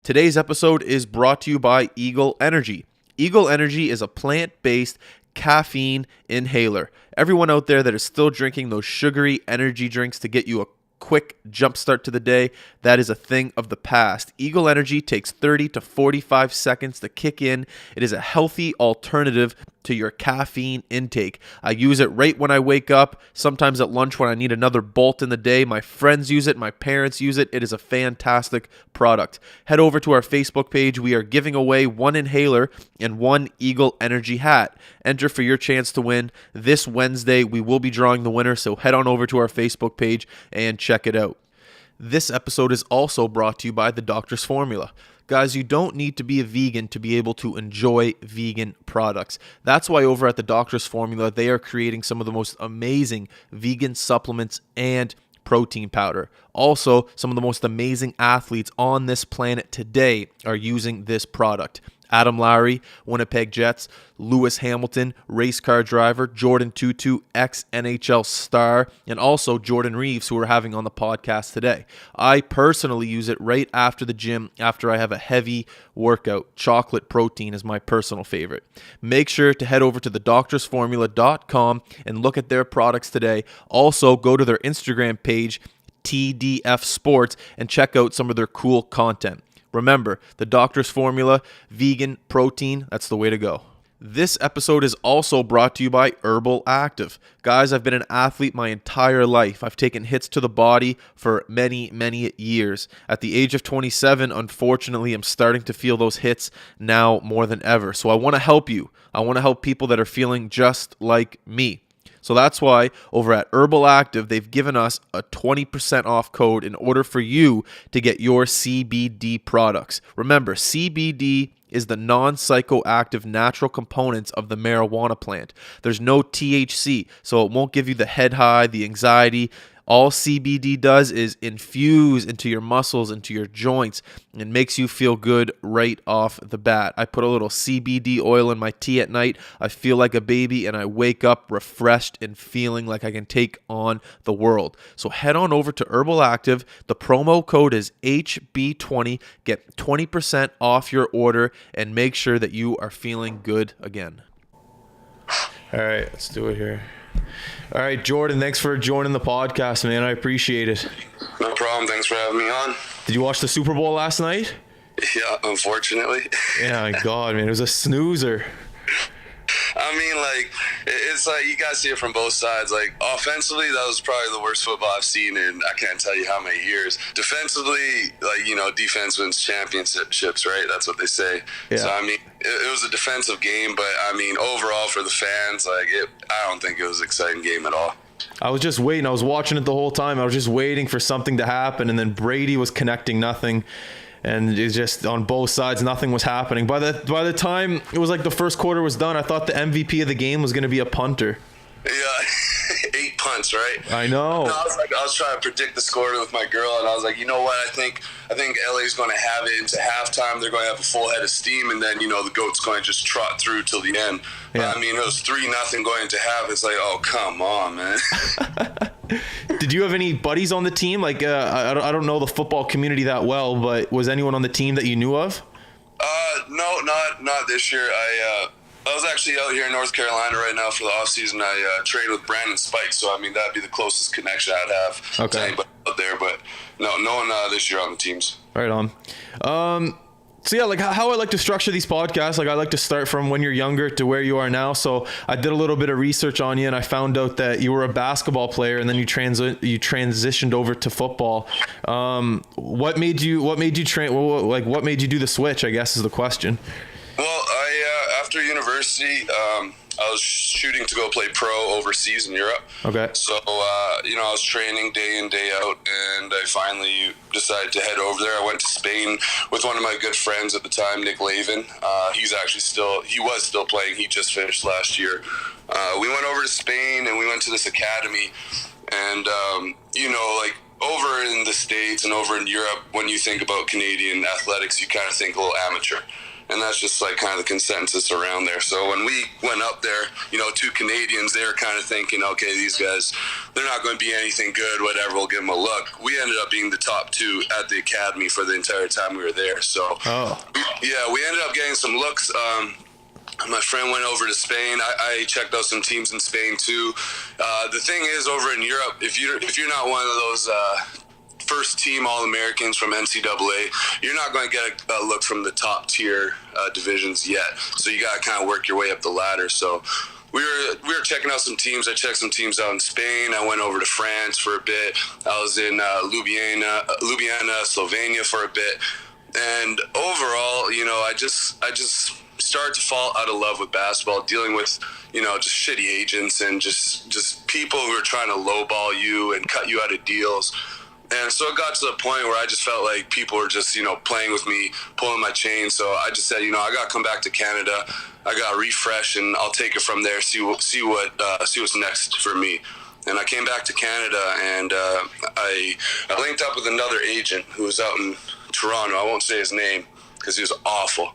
Today's episode is brought to you by Eagle Energy. Eagle Energy is a plant-based caffeine inhaler. Everyone out there that is still drinking those sugary energy drinks to get you a quick jump start to the day, that is a thing of the past. Eagle Energy takes 30 to 45 seconds to kick in. It is a healthy alternative to your caffeine intake. I use it right when I wake up, sometimes at lunch when I need another bolt in the day. My friends use it, my parents use it. It is a fantastic product. Head over to our Facebook page. We are giving away one inhaler and one Eagle Energy hat. Enter for your chance to win. This Wednesday, we will be drawing the winner, so head on over to our Facebook page and check it out. This episode is also brought to you by the Doctor's Formula. Guys, you don't need to be a vegan to be able to enjoy vegan products. That's why over at the Doctor's Formula, they are creating some of the most amazing vegan supplements and protein powder. Also, some of the most amazing athletes on this planet today are using this product. Adam Lowry, Winnipeg Jets, Lewis Hamilton, race car driver, Jordan Tutu, ex-NHL star, and also Jordan Reaves, who we're having on the podcast today. I personally use it right after the gym, after I have a heavy workout. Chocolate protein is my personal favorite. Make sure to head over to thedoctorsformula.com and look at their products today. Also, go to their Instagram page, TDF Sports, and check out some of their cool content. Remember, the Doctor's Formula, vegan protein, that's the way to go. This episode is also brought to you by Herbal Active. Guys, I've been an athlete my entire life. I've taken hits to the body for many, many years. At the age of 27, unfortunately, I'm starting to feel those hits now more than ever. So I want to help you. I want to help people that are feeling just like me. So that's why over at Herbal Active, they've given us a 20% off code in order for you to get your CBD products. Remember, CBD is the non-psychoactive natural components of the marijuana plant. There's no THC, so it won't give you the head high, the anxiety. All CBD does is infuse into your muscles, into your joints, and makes you feel good right off the bat. I put a little CBD oil in my tea at night. I feel like a baby, and I wake up refreshed and feeling like I can take on the world. So head on over to Herbal Active. The promo code is HB20. Get 20% off your order, and make sure that you are feeling good again. All right, let's do it here. All right, Jordan, thanks for joining the podcast, man. I appreciate it. No problem. Thanks for having me on. Did you watch the Super Bowl last night? Yeah, unfortunately. Yeah, my God, man. It was a snoozer. I mean, like, it's like you guys see it from both sides. Like, offensively, that was probably the worst football I've seen in I can't tell you how many years. Defensively, like, you know, defense wins championships, right? That's what they say. Yeah. So, I mean, it was a defensive game, but, I mean, overall for the fans, like, I don't think it was an exciting game at all. I was just waiting. I was watching it the whole time. I was just waiting for something to happen, and then Brady was connecting nothing. And it's just on both sides, nothing was happening. By the time it was like the first quarter was done, I thought the MVP of the game was going to be a punter. Yeah, 8 punts, right? I know. I was trying to predict the score with my girl, and I was like, you know what? I think LA's going to have it into halftime. They're going to have a full head of steam, and then, you know, the GOAT's going to just trot through till the end. Yeah. I mean, it was 3-0 going into half. It's like, oh, come on, man. Did you have any buddies on the team? Like, I don't know the football community that well, but was anyone on the team that you knew of? No, not this year. I was actually out here in North Carolina right now for the offseason. I trained with Brandon Spike, so I mean that'd be the closest connection I'd have to anybody out there. But no one this year on the teams. Right on. So yeah, like how I like to structure these podcasts, like I like to start from when you're younger to where you are now. So I did a little bit of research on you, and I found out that you were a basketball player, and then you transitioned over to football. What made you do the switch, I guess, is the question. Well, after university, I was shooting to go play pro overseas in Europe. Okay. So, I was training day in, day out, and I finally decided to head over there. I went to Spain with one of my good friends at the time, Nick Lavin. He was still playing. He just finished last year. We went over to Spain, and we went to this academy. And, like over in the States and over in Europe, when you think about Canadian athletics, you kind of think a little amateur. and that's just like kind of the consensus around there. So when we went up there, 2 Canadians, they were kind of thinking, okay, these guys, they're not going to be anything good, whatever, we'll give them a look. We ended up being the top 2 at the academy for the entire time we were there. So yeah, we ended up getting some looks. My friend went over to Spain. I checked out some teams in Spain too. The thing is, over in Europe, if you're not one of those first team All-Americans from NCAA, you're not going to get a look from the top tier divisions yet. So you got to kind of work your way up the ladder. So we were checking out some teams. I checked some teams out in Spain. I went over to France for a bit. I was in Ljubljana, Slovenia for a bit. And overall, I just started to fall out of love with basketball, dealing with, just shitty agents and just people who are trying to lowball you and cut you out of deals. And so it got to the point where I just felt like people were just, playing with me, pulling my chain. So I just said, I got to come back to Canada. I got to refresh, and I'll take it from there, see what's next for me. And I came back to Canada, and I linked up with another agent who was out in Toronto. I won't say his name because he was awful.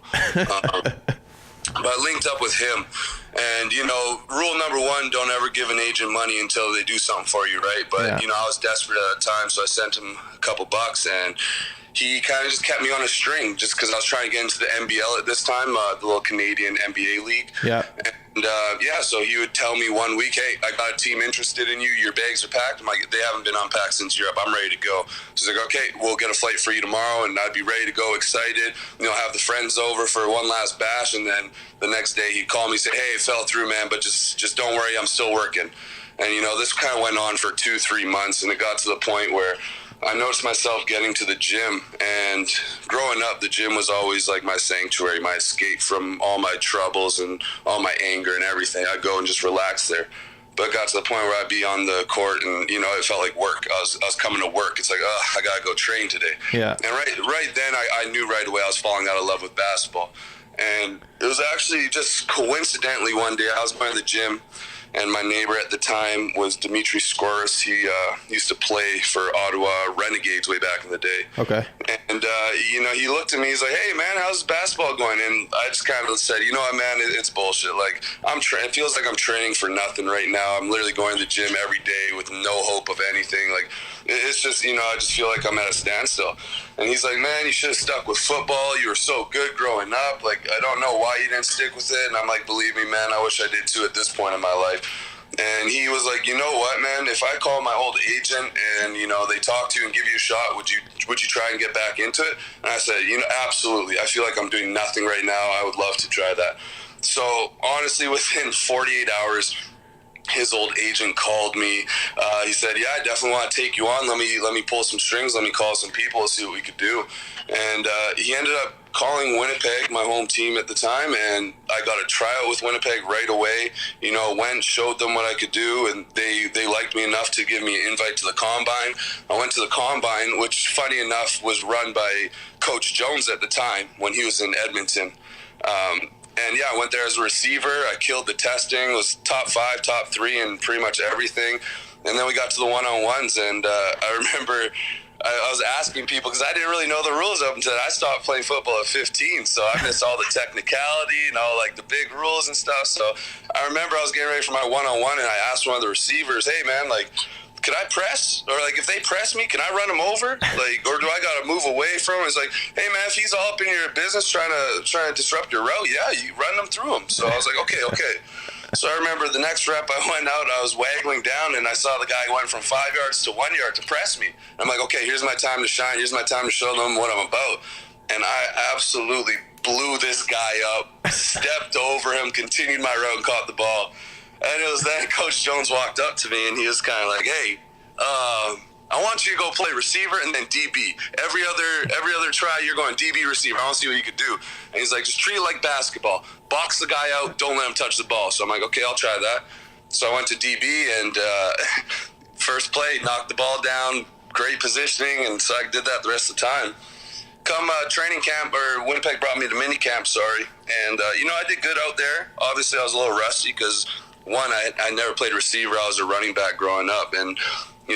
But I linked up with him. And, rule number 1, don't ever give an agent money until they do something for you, right? But, I was desperate at the time, so I sent him a couple bucks, and he kind of just kept me on a string just because I was trying to get into the NBL at this time, the little Canadian NBA league. Yeah. And, so he would tell me one week, hey, I got a team interested in you. Your bags are packed. I'm like, they haven't been unpacked since Europe. I'm ready to go. So he's like, okay, we'll get a flight for you tomorrow. And I'd be ready to go, excited. Have the friends over for one last bash. And then the next day he'd call me and say, hey, it fell through, man, but just don't worry, I'm still working. And, this kind of went on for 2-3 months. And it got to the point where I noticed myself getting to the gym, and growing up, the gym was always like my sanctuary, my escape from all my troubles and all my anger and everything. I'd go and just relax there. But it got to the point where I'd be on the court, and it felt like work. I was coming to work. It's like, I gotta go train today. Yeah. And right then, I knew right away I was falling out of love with basketball. And it was actually just coincidentally one day I was going to the gym, and my neighbor at the time was Dimitri Skoris. He used to play for Ottawa Renegades way back in the day. Okay. And, he looked at me. He's like, hey, man, how's basketball going? And I just kind of said, you know what, man, it's bullshit. Like, it feels like I'm training for nothing right now. I'm literally going to the gym every day with no hope of anything. Like, it's just, I just feel like I'm at a standstill. And he's like, man, you should have stuck with football. You were so good growing up. Like, I don't know why you didn't stick with it. And I'm like, believe me, man, I wish I did too at this point in my life. And he was like, you know what, man, if I call my old agent and, they talk to you and give you a shot, would you try and get back into it? And I said, absolutely. I feel like I'm doing nothing right now. I would love to try that. So honestly, within 48 hours, his old agent called me. He said, yeah, I definitely want to take you on. Let me pull some strings. Let me call some people and see what we could do. And he ended up calling Winnipeg, my home team at the time, and I got a tryout with Winnipeg right away. Went, showed them what I could do, and they liked me enough to give me an invite to the Combine. I went to the Combine, which, funny enough, was run by Coach Jones at the time when he was in Edmonton. And yeah, I went there as a receiver. I killed the testing, was top 5, top 3 in pretty much everything. And then we got to the one-on-ones, and I remember I was asking people, because I didn't really know the rules up until I stopped playing football at 15, so I missed all the technicality and all like the big rules and stuff. So I remember I was getting ready for my one-on-one, and I asked one of the receivers, hey man, like, can I press? Or like, if they press me, can I run them over? Like, or do I got to move away from him? It's like, hey man, if he's all up in your business trying to disrupt your route, yeah, you run them through him. So I was like, okay. So I remember the next rep I went out, I was waggling down, and I saw the guy went from 5 yards to 1 yard to press me. I'm like, okay, here's my time to shine. Here's my time to show them what I'm about. And I absolutely blew this guy up, stepped over him, continued my route, and caught the ball. And it was then Coach Jones walked up to me, and he was kind of like, hey, I want you to go play receiver and then DB. Every other try, you're going DB receiver. I want to see what you could do. And he's like, just treat it like basketball. Box the guy out. Don't let him touch the ball. So I'm like, okay, I'll try that. So I went to DB, and first play, knocked the ball down, great positioning, and so I did that the rest of the time. Come training camp, or Winnipeg brought me to mini camp, and I did good out there. Obviously, I was a little rusty because, one, I never played receiver. I was a running back growing up, and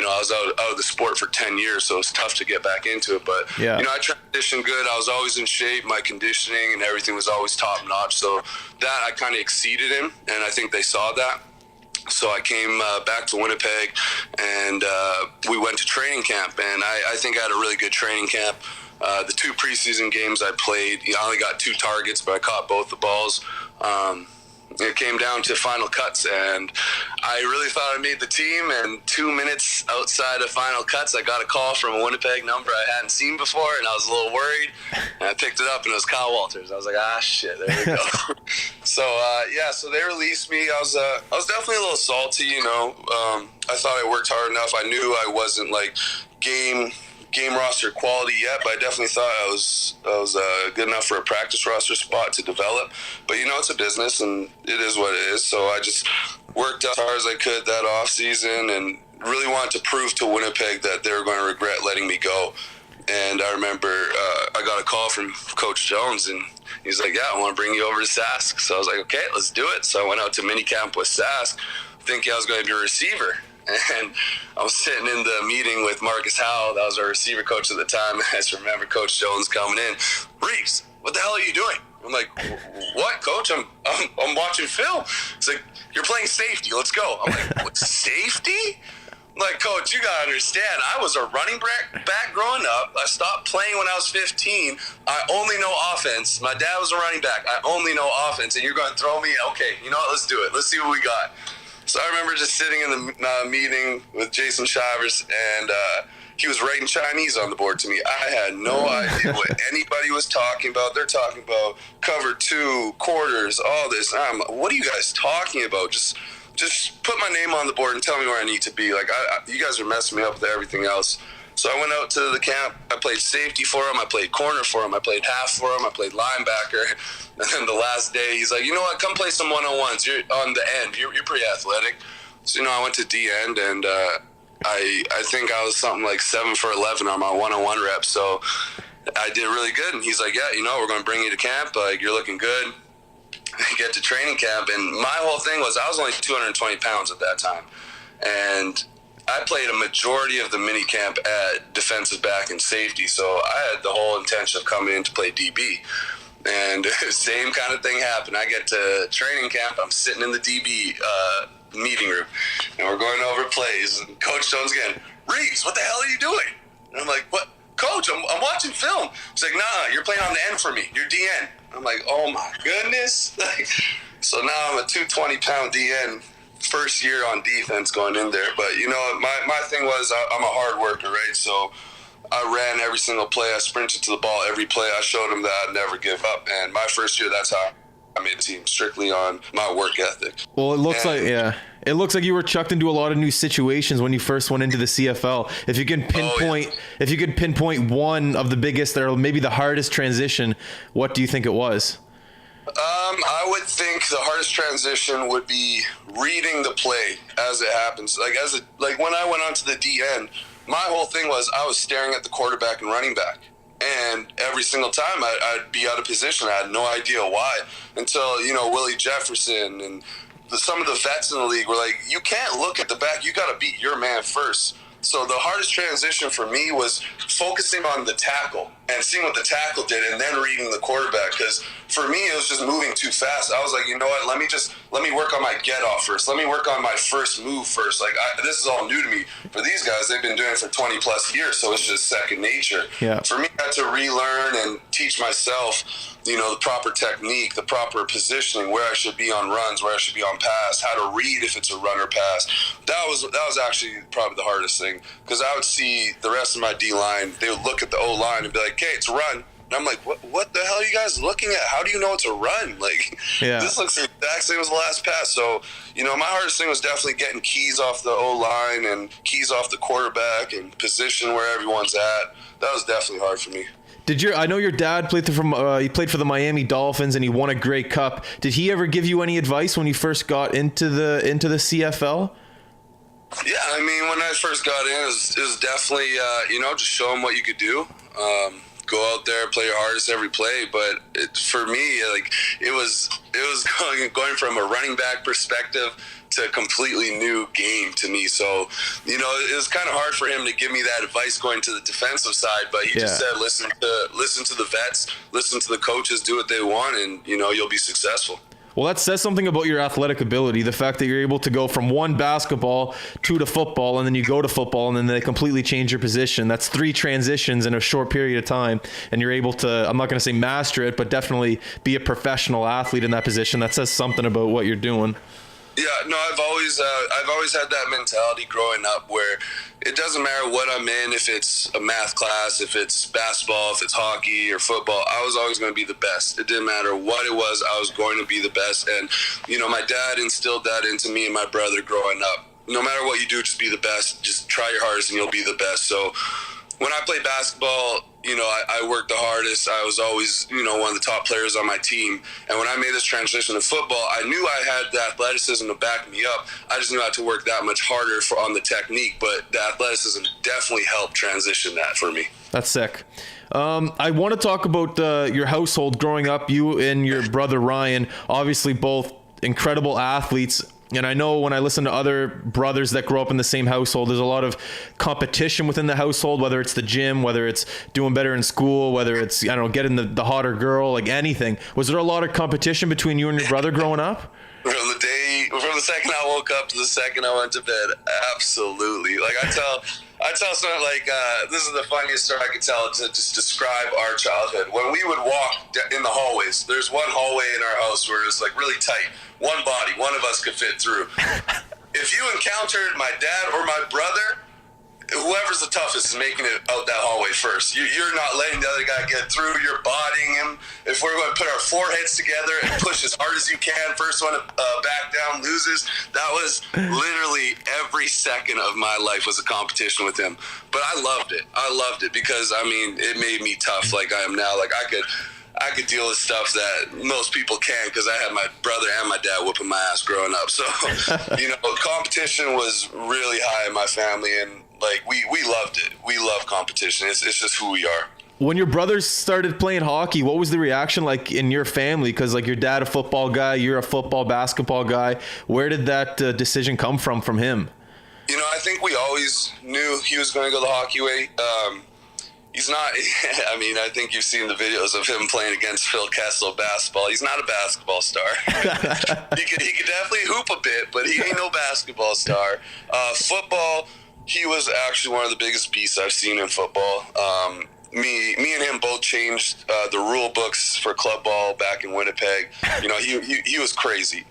I was out of the sport for 10 years, so it's tough to get back into it. But, Yeah. I transitioned good. I was always in shape. My conditioning and everything was always top notch. So that I kind of exceeded in, and I think they saw that. So I came back to Winnipeg, and we went to training camp, and I think I had a really good training camp. The 2 preseason games I played, I only got 2 targets, but I caught both the balls. It came down to final cuts, and I really thought I made the team, and 2 minutes outside of final cuts, I got a call from a Winnipeg number I hadn't seen before, and I was a little worried, and I picked it up, and it was Kyle Walters. I was like, shit, there we go. So they released me. I was definitely a little salty, I thought I worked hard enough. I knew I wasn't, like, game roster quality yet, but I definitely thought I was good enough for a practice roster spot to develop. But it's a business, and it is what it is. So I just worked as hard as I could that off season, and really wanted to prove to Winnipeg that they were going to regret letting me go. And I remember I got a call from Coach Jones, and he's like, "Yeah, I want to bring you over to Sask." So I was like, "Okay, let's do it." So I went out to minicamp with Sask, thinking I was going to be a receiver. And I was sitting in the meeting with Marcus Howell. That was our receiver coach at the time. I just remember Coach Jones coming in. "Reaves, what the hell are you doing?" I'm like, "What, Coach? I'm watching film." He's like, "You're playing safety. Let's go." I'm like, "What, safety?" I'm like, "Coach, you gotta understand. I was a running back growing up. I stopped playing when I was 15. I only know offense. My dad was a running back. I only know offense. And you're gonna throw me? Okay, you know what? Let's do it. Let's see what we got." So I remember just sitting in the meeting with Jason Shivers, and he was writing Chinese on the board to me. I had no idea what anybody was talking about. They're talking about cover 2, quarters, all this. I'm like, "What are you guys talking about? Just put my name on the board and tell me where I need to be. Like, you guys are messing me up with everything else." So I went out to the camp. I played safety for him. I played corner for him. I played half for him. I played linebacker. And then the last day, he's like, "You know what? Come play some one-on-ones. You're on the end. You're pretty athletic." So, I went to D-end, and I think I was something like 7 for 11 on my one-on-one reps. So I did really good. And he's like, "Yeah, we're going to bring you to camp. Like, you're looking good." I get to training camp, and my whole thing was I was only 220 pounds at that time. And I played a majority of the mini camp at defensive back and safety, so I had the whole intention of coming in to play DB. And same kind of thing happened. I get to training camp, I'm sitting in the DB meeting room, and we're going over plays, and Coach Jones again, "Reaves, what the hell are you doing?" And I'm like, "What, Coach? I'm watching film." He's like, "Nah, you're playing on the end for me. You're DN." I'm like, "Oh my goodness." So now I'm a 220-pound DN. First year on defense going in there, but my thing was I'm a hard worker, right? So I ran every single play. I sprinted to the ball every play. I showed them that I'd never give up, and my first year, that's how I made the team, strictly on my work ethic. Well, it looks like you were chucked into a lot of new situations when you first went into the CFL. If you can pinpoint one of the biggest, or maybe the hardest transition, what do you think it was? I would think the hardest transition would be reading the play as it happens. Like when I went onto the DN, my whole thing was I was staring at the quarterback and running back. And every single time I'd be out of position. I had no idea why until, Willie Jefferson and some of the vets in the league were like, "You can't look at the back. You got to beat your man first." So the hardest transition for me was focusing on the tackle and seeing what the tackle did and then reading the quarterback. Because for me, it was just moving too fast. I was like, "You know what? Let me work on my get off first. Let me work on my first move first." Like, this is all new to me. For these guys, they've been doing it for 20 plus years. So it's just second nature. Yeah. For me, I had to relearn and teach myself, the proper technique, the proper positioning, where I should be on runs, where I should be on pass, how to read if it's a run or pass. That was actually probably the hardest thing, because I would see the rest of my D-line, they would look at the O-line and be like, "Okay, it's a run." And I'm like, what the hell are you guys looking at? How do you know it's a run? Like, This looks the exact same as the last pass. So, my hardest thing was definitely getting keys off the O-line and keys off the quarterback and position where everyone's at. That was definitely hard for me. I know your dad played for the Miami Dolphins and he won a Grey Cup. Did he ever give you any advice when you first got into the CFL? Yeah, I mean, when I first got in, it was definitely, just show him what you could do. go out there, play your hardest every play. But for me, like it was going from a running back perspective to a completely new game to me. So, you know, it was kind of hard for him to give me that advice going to the defensive side, but he just said, listen to the vets, listen to the coaches, do what they want, and, you know, you'll be successful. Well, that says something about your athletic ability, the fact that you're able to go from one basketball to football, and then you go to football, and then they completely change your position. That's 3 transitions in a short period of time, and you're able to, I'm not going to say master it, but definitely be a professional athlete in that position. That says something about what you're doing. Yeah, no, I've always had that mentality growing up where it doesn't matter what I'm in, if it's a math class, if it's basketball, if it's hockey or football, I was always going to be the best. It didn't matter what it was, I was going to be the best. And, you know, my dad instilled that into me and my brother growing up. No matter what you do, just be the best. Just try your hardest and you'll be the best. So when I played basketball, you know, I worked the hardest. I was always, you know, one of the top players on my team. And when I made this transition to football, I knew I had the athleticism to back me up. I just knew I had to work that much harder on the technique. But the athleticism definitely helped transition that for me. That's sick. I want to talk about your household growing up. You and your brother Ryan, obviously both incredible athletes. And I know when I listen to other brothers that grow up in the same household, there's a lot of competition within the household, whether it's the gym, whether it's doing better in school, whether it's, I don't know, getting the hotter girl, like anything. Was there a lot of competition between you and your brother growing up? From the second I woke up to the second I went to bed, absolutely. Like I tell someone, like, this is the funniest story I could tell to just describe our childhood. When we would walk in the hallways, there's one hallway in our house where it's like really tight. One body, one of us could fit through. If you encountered my dad or my brother, whoever's the toughest is making it out that hallway first. You're not letting the other guy get through. You're bodying him. If we're going to put our foreheads together and push as hard as you can, first one back down loses. That was literally every second of my life was a competition with him. But I loved it. I loved it because, I mean, it made me tough like I am now. Like I could deal with stuff that most people can't because I had my brother and my dad whooping my ass growing up. So, you know, competition was really high in my family, and like we loved it. We love competition. It's just who we are. When your brothers started playing hockey, what was the reaction like in your family? Because like your dad a football guy, you're a football, basketball guy. Where did that decision come from him? You know, I think we always knew he was going to go the hockey way. He's not, I mean, I think you've seen the videos of him playing against Phil Kessel basketball. He's not a basketball star. He could definitely hoop a bit, but he ain't no basketball star. Football, he was actually one of the biggest beasts I've seen in football. Me and him both changed the rule books for club ball back in Winnipeg. You know, he was crazy.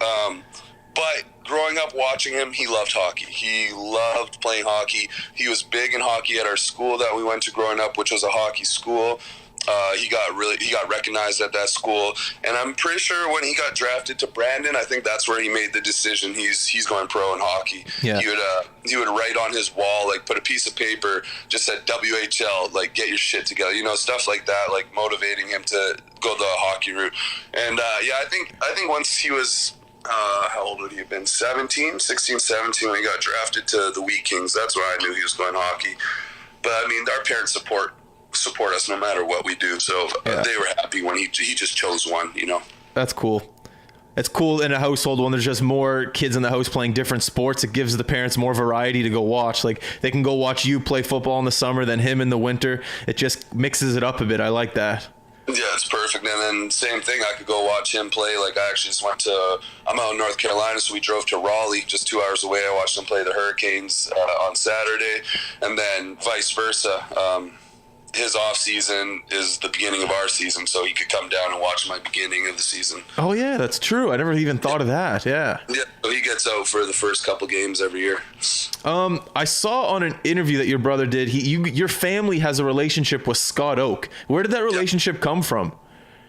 But growing up watching him, he loved hockey. He loved playing hockey. He was big in hockey at our school that we went to growing up, which was a hockey school. He got recognized at that school, and I'm pretty sure when he got drafted to Brandon, I think that's where he made the decision. He's going pro in hockey. Yeah. He would write on his wall, like put a piece of paper, just said WHL, like get your shit together, you know, stuff like that, like motivating him to go the hockey route. And yeah, I think once he was how old would he have been? 16, 17 when he got drafted to the Wheat Kings. That's when I knew he was going hockey. But I mean, our parents support us no matter what we do. So they were happy when he just chose one, you know. That's cool. It's cool in a household when there's just more kids in the house playing different sports. It gives the parents more variety to go watch. Like they can go watch you play football in the summer, then him in the winter. It just mixes it up a bit. I like that. Yeah, it's perfect. And then same thing, I could go watch him play. Like I actually just I'm out in North Carolina, so we drove to Raleigh, just 2 hours away. I watched him play the Hurricanes on Saturday, and then vice versa. His off season is the beginning of our season, so he could come down and watch my beginning of the season. Oh yeah, that's true. I never even thought of that. Yeah. Yeah. So he gets out for the first couple games every year. I saw on an interview that your brother did. Your family has a relationship with Scott Oake. Where did that relationship come from?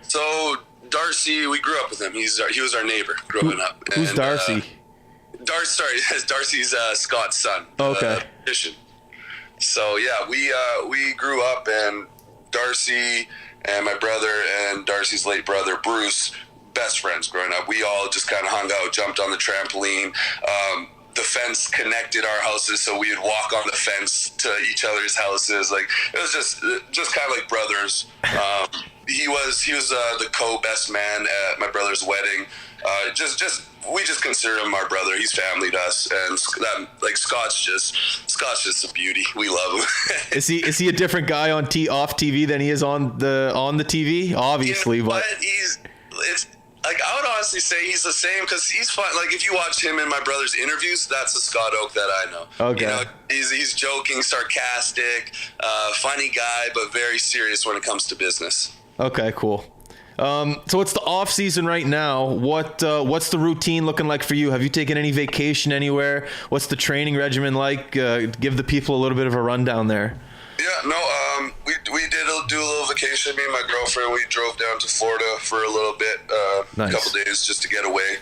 So Darcy, we grew up with him. He was our neighbor growing up. Who's Darcy? Darcy's Scott's son. Okay. So yeah, we grew up, and Darcy and my brother and Darcy's late brother Bruce, best friends growing up. We all just kind of hung out, jumped on the trampoline. the fence connected our houses, so we would walk on the fence to each other's houses. Like, it was just kind of like brothers. He was the co-best man at my brother's wedding. We just consider him our brother. He's family to us, and that, like, Scott's just a beauty. We love him. Is he a different guy on off TV than he is on the TV? Obviously, but it's like, I would honestly say he's the same, because he's fun. Like, if you watch him and my brother's interviews, that's the Scott Oake that I know. Okay. You know, he's joking, sarcastic, funny guy, but very serious when it comes to business. Okay, cool. So it's the off season right now. What's the routine looking like for you? Have you taken any vacation anywhere? What's the training regimen like? Give the people a little bit of a rundown there. Yeah, no, we did do a little vacation. Me and my girlfriend, we drove down to Florida for a little bit, Nice. a couple days just to get away.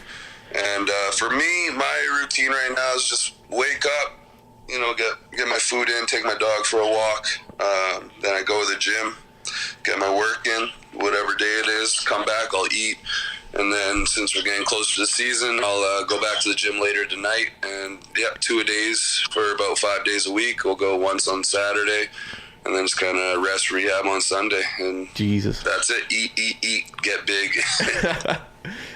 And for me, my routine right now is just wake up, you know, get my food in, take my dog for a walk. Then I go to the gym, get my work in, whatever day it is, come back, I'll eat. And then since we're getting closer to the season, I'll go back to the gym later tonight. And, 2-a-days for about 5 days a week. We'll go once on Saturday, and then just kind of rest, rehab on Sunday. And Jesus. that's it. Eat, get big.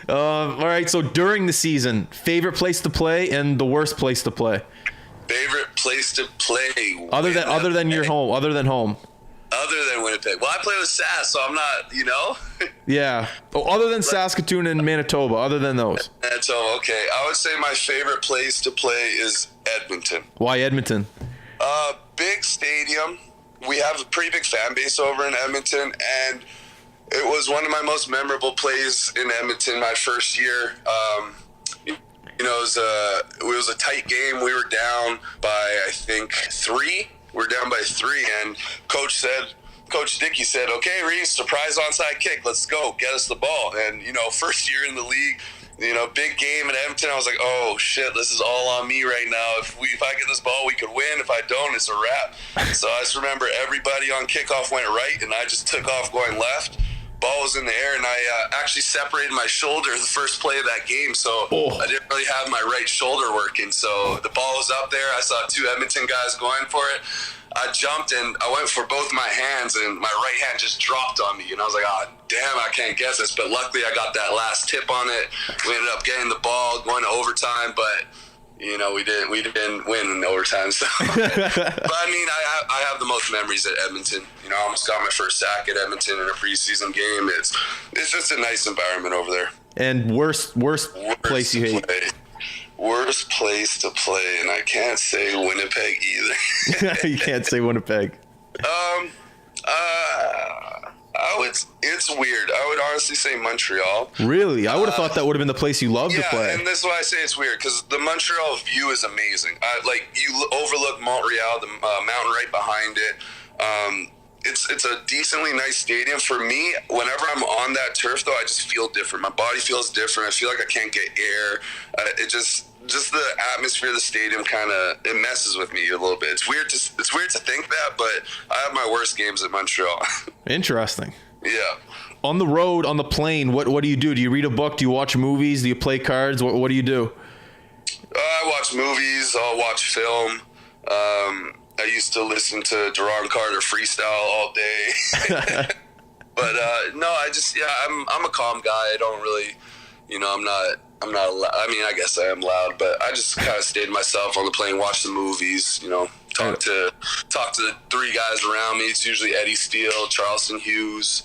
All right, so during the season, favorite place to play and the worst place to play? Favorite place to play? Other than your home, other than home. Other than Winnipeg. Well, I play with Sass, so I'm not, you know. Yeah. Oh, other than Saskatoon and Manitoba, other than those. So, okay. I would say my favorite place to play is Edmonton. Why Edmonton? Big stadium. We have a pretty big fan base over in Edmonton, and it was one of my most memorable plays in Edmonton my first year. You know, it was a tight game. We were down by, I think, 3. We're down by 3, and Coach Dickey said, "Okay, Reaves, surprise onside kick. Let's go. Get us the ball." And, you know, first year in the league, you know, big game at Edmonton. I was like, "Oh shit, this is all on me right now. If I get this ball, we could win. If I don't, it's a wrap." So I just remember everybody on kickoff went right, and I just took off going left. Ball was in the air, and I actually separated my shoulder the first play of that game, so I didn't really have my right shoulder working. So the ball was up there. I saw 2 Edmonton guys going for it. I jumped, and I went for both my hands, and my right hand just dropped on me. And I was like, "Oh, damn, I can't get this." But luckily, I got that last tip on it. We ended up getting the ball, going to overtime, but you know, we didn't win in overtime. So, but I mean, I have the most memories at Edmonton. You know, I almost got my first sack at Edmonton in a preseason game. It's just a nice environment over there. And worst place you hate? Worst place to play, and I can't say Winnipeg either. You can't say Winnipeg. It's weird. I would honestly say Montreal. Really? I would have thought that would have been the place you loved to play. Yeah, and that's why I say it's weird, because the Montreal view is amazing. Like, you overlook Montreal, the mountain right behind it. It's a decently nice stadium. For me, whenever I'm on that turf, though, I just feel different. My body feels different. I feel like I can't get air. It just the atmosphere of the stadium it messes with me a little bit. It's weird to think that, but I have my worst games at Montreal. Interesting. Yeah. On the road, on the plane, what do you do? Do you read a book? Do you watch movies? Do you play cards? What do you do? I watch movies. I'll watch film. I used to listen to Duran Carter freestyle all day. But no, I'm a calm guy. I don't really, you know, I'm not I mean, I guess I am loud, but I just kind of stayed to myself on the plane, watch the movies, you know, talk to the 3 guys around me. It's usually Eddie Steele, Charleston Hughes.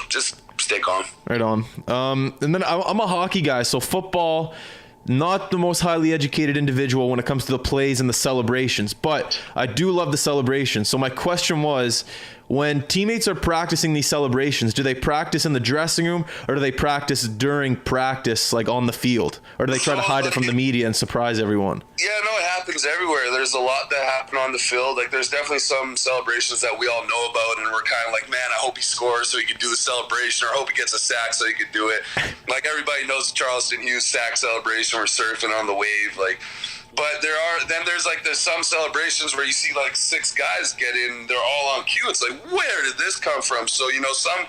Just stay calm. Right on. And then I'm a hockey guy, so football, not the most highly educated individual when it comes to the plays and the celebrations, but I do love the celebrations. So my question was, when teammates are practicing these celebrations, do they practice in the dressing room, or do they practice during practice, like on the field? Or do they try to hide it from the media and surprise everyone? Yeah, no, it happens everywhere. There's a lot that happen on the field. Like, there's definitely some celebrations that we all know about, and we're kind of like, man, I hope he scores so he can do the celebration, or I hope he gets a sack so he can do it. Like, everybody knows the Charleston Hughes sack celebration. We're surfing on the wave, like. But there's some celebrations where you see like 6 guys get in, they're all on cue. It's like, where did this come from? So, you know, some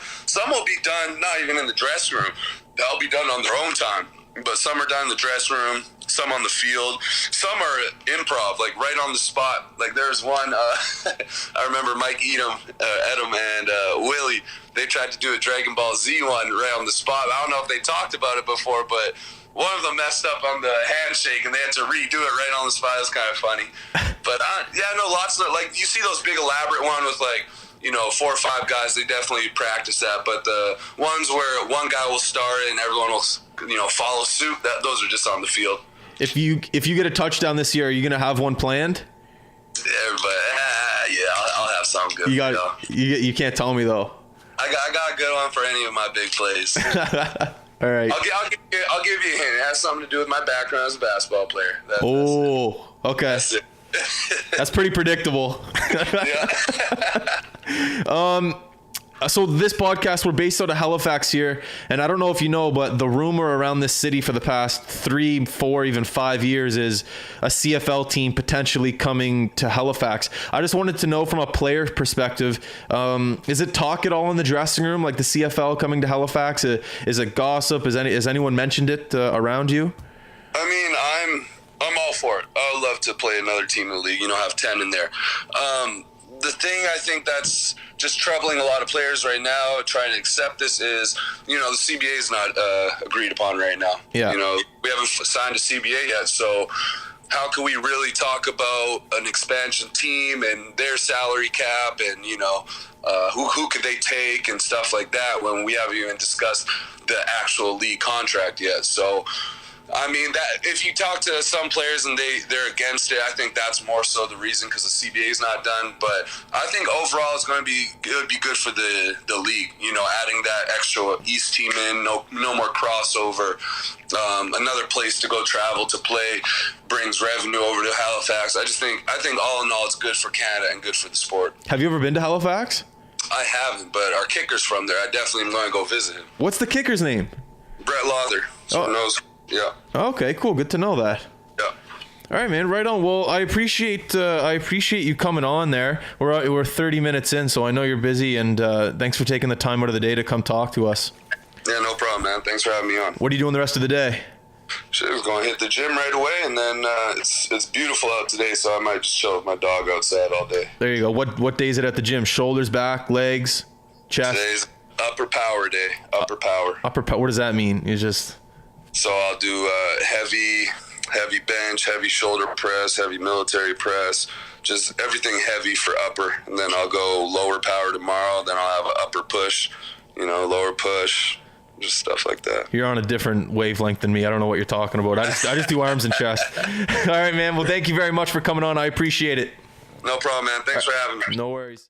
will be done not even in the dressing room. They'll be done on their own time. but some are done in the dressing room, some on the field, some are improv, like right on the spot. Like there's one, I remember Mike Edom and Willie, they tried to do a Dragon Ball Z one right on the spot. I don't know if they talked about it before, but one of them messed up on the handshake and they had to redo it right on the spot. It was kind of funny. But lots of, like, you see those big elaborate ones with like, 4 or 5 guys, they definitely practice that. But the ones where one guy will start and everyone will, follow suit, those are just on the field. If you get a touchdown this year, are you gonna have one planned? Everybody, I'll have some good. You can't tell me though. I got a good one for any of my big plays. All right. I'll give you a hint. It has something to do with my background as a basketball player. Okay. That's it. That's pretty predictable. Yeah. So this podcast, we're based out of Halifax here, and I don't know if you know, but the rumor around this city for the past 3, 4, even 5 years is a CFL team potentially coming to Halifax. I just wanted to know from a player perspective, is it talk at all in the dressing room, like the CFL coming to Halifax? Is it gossip? Has anyone mentioned it around you? I mean, I'm all for it. I would love to play another team in the league, have 10 in there. The thing I think that's just troubling a lot of players right now trying to accept this is, the CBA is not agreed upon right now. Yeah. We haven't signed a CBA yet, so how can we really talk about an expansion team and their salary cap and, who could they take and stuff like that when we haven't even discussed the actual league contract yet? So, I mean, that if you talk to some players and they're against it, I think that's more so the reason because the CBA is not done. But I think overall it would be good for the league. Adding that extra East team in, no more crossover, another place to go travel to play brings revenue over to Halifax. I think all in all it's good for Canada and good for the sport. Have you ever been to Halifax? I haven't, but our kicker's from there. I definitely am going to go visit him. What's the kicker's name? Brett Lawther. So who knows? Yeah. Okay, cool. Good to know that. Yeah. All right, man. Right on. Well, I appreciate you coming on there. We're 30 minutes in, so I know you're busy, and thanks for taking the time out of the day to come talk to us. Yeah, no problem, man. Thanks for having me on. What are you doing the rest of the day? Shit, we're going to hit the gym right away, and then it's beautiful out today, so I might just chill with my dog outside all day. There you go. What day is it at the gym? Shoulders, back, legs, chest? Today's upper power day. Upper power. What does that mean? So I'll do heavy bench, heavy shoulder press, heavy military press, just everything heavy for upper. And then I'll go lower power tomorrow. Then I'll have an upper push, lower push, just stuff like that. You're on a different wavelength than me. I don't know what you're talking about. I just do arms and chest. All right, man. Well, thank you very much for coming on. I appreciate it. No problem, man. Thanks for having me. No worries.